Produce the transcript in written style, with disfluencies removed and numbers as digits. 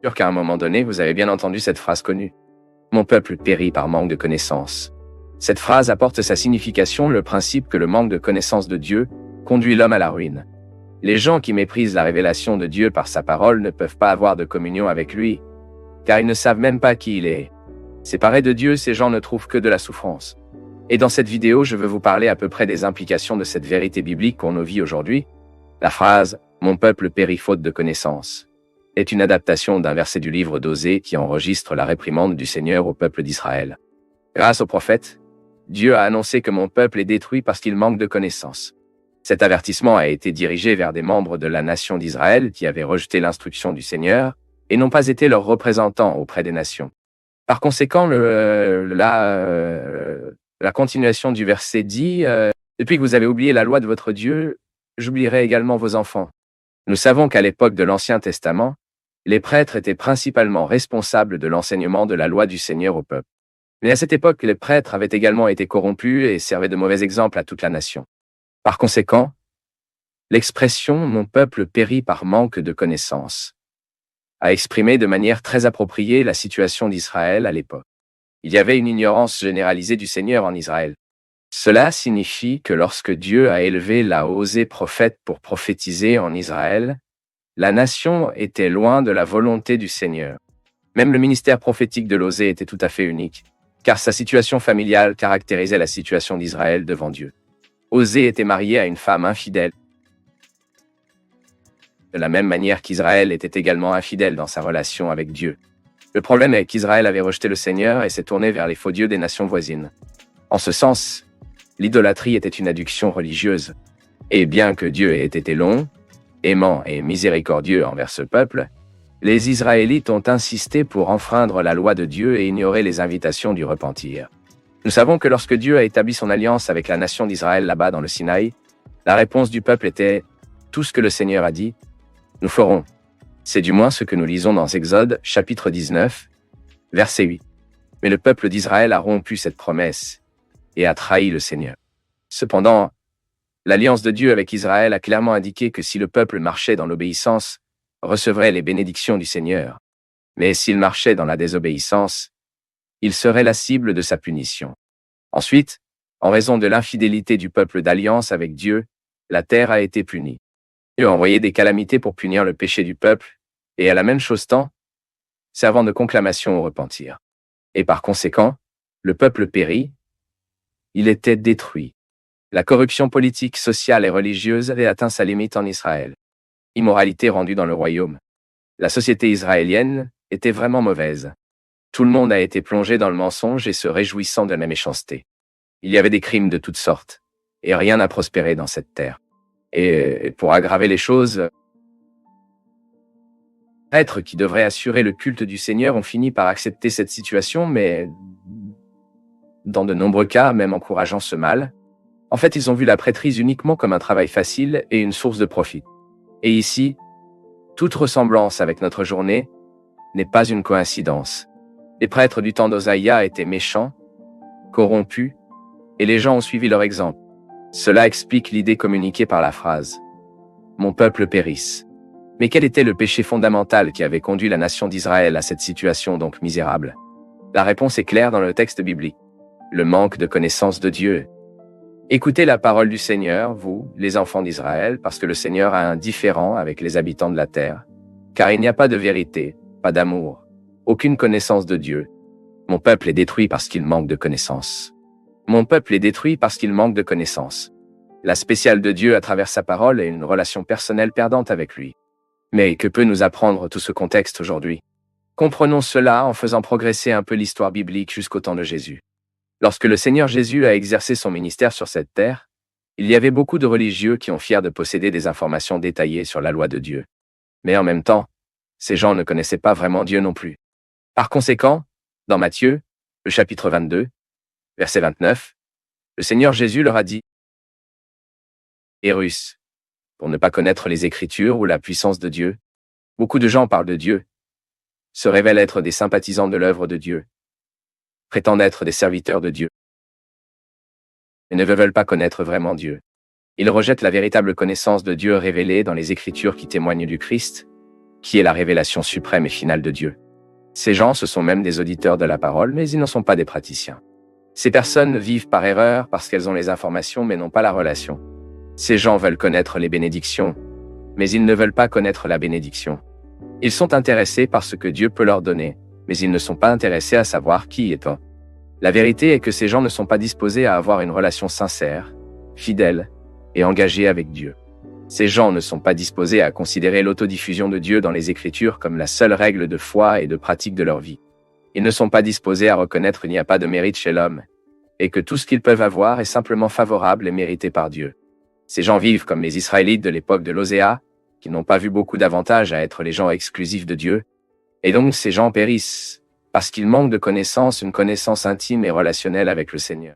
Sûr qu'à un moment donné, vous avez bien entendu cette phrase connue. Mon peuple périt par manque de connaissances. Cette phrase apporte sa signification le principe que le manque de connaissance de Dieu conduit l'homme à la ruine. Les gens qui méprisent la révélation de Dieu par sa parole ne peuvent pas avoir de communion avec lui, car ils ne savent même pas qui il est. Séparés de Dieu, ces gens ne trouvent que de la souffrance. Et dans cette vidéo, je veux vous parler à peu près des implications de cette vérité biblique pour nos vies aujourd'hui. La phrase « Mon peuple périt faute de connaissance » est une adaptation d'un verset du livre d'Osée qui enregistre la réprimande du Seigneur au peuple d'Israël. Grâce au prophète, Dieu a annoncé que mon peuple est détruit parce qu'il manque de connaissances. Cet avertissement a été dirigé vers des membres de la nation d'Israël qui avaient rejeté l'instruction du Seigneur et n'ont pas été leurs représentants auprès des nations. Par conséquent, la continuation du verset dit « Depuis que vous avez oublié la loi de votre Dieu, j'oublierai également vos enfants. » Nous savons qu'à l'époque de l'Ancien Testament, les prêtres étaient principalement responsables de l'enseignement de la loi du Seigneur au peuple. Mais à cette époque, les prêtres avaient également été corrompus et servaient de mauvais exemples à toute la nation. Par conséquent, l'expression « Mon peuple périt par manque de connaissances » a exprimé de manière très appropriée la situation d'Israël à l'époque. Il y avait une ignorance généralisée du Seigneur en Israël. Cela signifie que lorsque Dieu a élevé la Osée prophète pour prophétiser en Israël, la nation était loin de la volonté du Seigneur. Même le ministère prophétique de l'Osée était tout à fait unique, car sa situation familiale caractérisait la situation d'Israël devant Dieu. Osée était marié à une femme infidèle, de la même manière qu'Israël était également infidèle dans sa relation avec Dieu. Le problème est qu'Israël avait rejeté le Seigneur et s'est tourné vers les faux dieux des nations voisines. En ce sens, l'idolâtrie était une adduction religieuse. Et bien que Dieu ait été long, aimant et miséricordieux envers ce peuple, les Israélites ont insisté pour enfreindre la loi de Dieu et ignorer les invitations du repentir. Nous savons que lorsque Dieu a établi son alliance avec la nation d'Israël là-bas dans le Sinaï, la réponse du peuple était « Tout ce que le Seigneur a dit, nous ferons ». C'est du moins ce que nous lisons dans Exode, chapitre 19, verset 8. Mais le peuple d'Israël a rompu cette promesse et a trahi le Seigneur. Cependant, l'alliance de Dieu avec Israël a clairement indiqué que si le peuple marchait dans l'obéissance, recevrait les bénédictions du Seigneur. Mais s'il marchait dans la désobéissance, il serait la cible de sa punition. Ensuite, en raison de l'infidélité du peuple d'alliance avec Dieu, la terre a été punie. Dieu a envoyé des calamités pour punir le péché du peuple, et à la même chose temps, servant de conclamation au repentir. Et par conséquent, le peuple périt, il était détruit. La corruption politique, sociale et religieuse avait atteint sa limite en Israël. Immoralité rendue dans le royaume. La société israélienne était vraiment mauvaise. Tout le monde a été plongé dans le mensonge et se réjouissant de la méchanceté. Il y avait des crimes de toutes sortes, et rien n'a prospéré dans cette terre. Et pour aggraver les choses, les prêtres qui devraient assurer le culte du Seigneur ont fini par accepter cette situation, mais dans de nombreux cas, même encourageant ce mal. En fait, ils ont vu la prêtrise uniquement comme un travail facile et une source de profit. Et ici, toute ressemblance avec notre journée n'est pas une coïncidence. Les prêtres du temps d'Osaïa étaient méchants, corrompus, et les gens ont suivi leur exemple. Cela explique l'idée communiquée par la phrase « Mon peuple périsse ». Mais quel était le péché fondamental qui avait conduit la nation d'Israël à cette situation donc misérable? La réponse est claire dans le texte biblique. Le manque de connaissance de Dieu. Écoutez la parole du Seigneur, vous, les enfants d'Israël, parce que le Seigneur a un différend avec les habitants de la terre. Car il n'y a pas de vérité, pas d'amour, aucune connaissance de Dieu. Mon peuple est détruit parce qu'il manque de connaissance. Mon peuple est détruit parce qu'il manque de connaissance. La spéciale de Dieu à travers sa parole est une relation personnelle perdante avec lui. Mais que peut nous apprendre tout ce contexte aujourd'hui? Comprenons cela en faisant progresser un peu l'histoire biblique jusqu'au temps de Jésus. Lorsque le Seigneur Jésus a exercé son ministère sur cette terre, il y avait beaucoup de religieux qui ont fiers de posséder des informations détaillées sur la loi de Dieu. Mais en même temps, ces gens ne connaissaient pas vraiment Dieu non plus. Par conséquent, dans Matthieu, le chapitre 22, verset 29, le Seigneur Jésus leur a dit « Érus, pour ne pas connaître les Écritures ou la puissance de Dieu, beaucoup de gens parlent de Dieu, se révèlent être des sympathisants de l'œuvre de Dieu, prétendent être des serviteurs de Dieu, et ne veulent pas connaître vraiment Dieu. Ils rejettent la véritable connaissance de Dieu révélée dans les Écritures qui témoignent du Christ, qui est la révélation suprême et finale de Dieu. Ces gens, ce sont même des auditeurs de la parole, mais ils ne sont pas des praticiens. Ces personnes vivent par erreur parce qu'elles ont les informations mais n'ont pas la relation. Ces gens veulent connaître les bénédictions, mais ils ne veulent pas connaître la bénédiction. Ils sont intéressés par ce que Dieu peut leur donner, mais ils ne sont pas intéressés à savoir qui est-on. La vérité est que ces gens ne sont pas disposés à avoir une relation sincère, fidèle et engagée avec Dieu. Ces gens ne sont pas disposés à considérer l'autodiffusion de Dieu dans les Écritures comme la seule règle de foi et de pratique de leur vie. Ils ne sont pas disposés à reconnaître qu'il n'y a pas de mérite chez l'homme, et que tout ce qu'ils peuvent avoir est simplement favorable et mérité par Dieu. Ces gens vivent comme les Israélites de l'époque de l'Oséa, qui n'ont pas vu beaucoup d'avantages à être les gens exclusifs de Dieu, et donc ces gens périssent, parce qu'ils manquent de connaissances, une connaissance intime et relationnelle avec le Seigneur.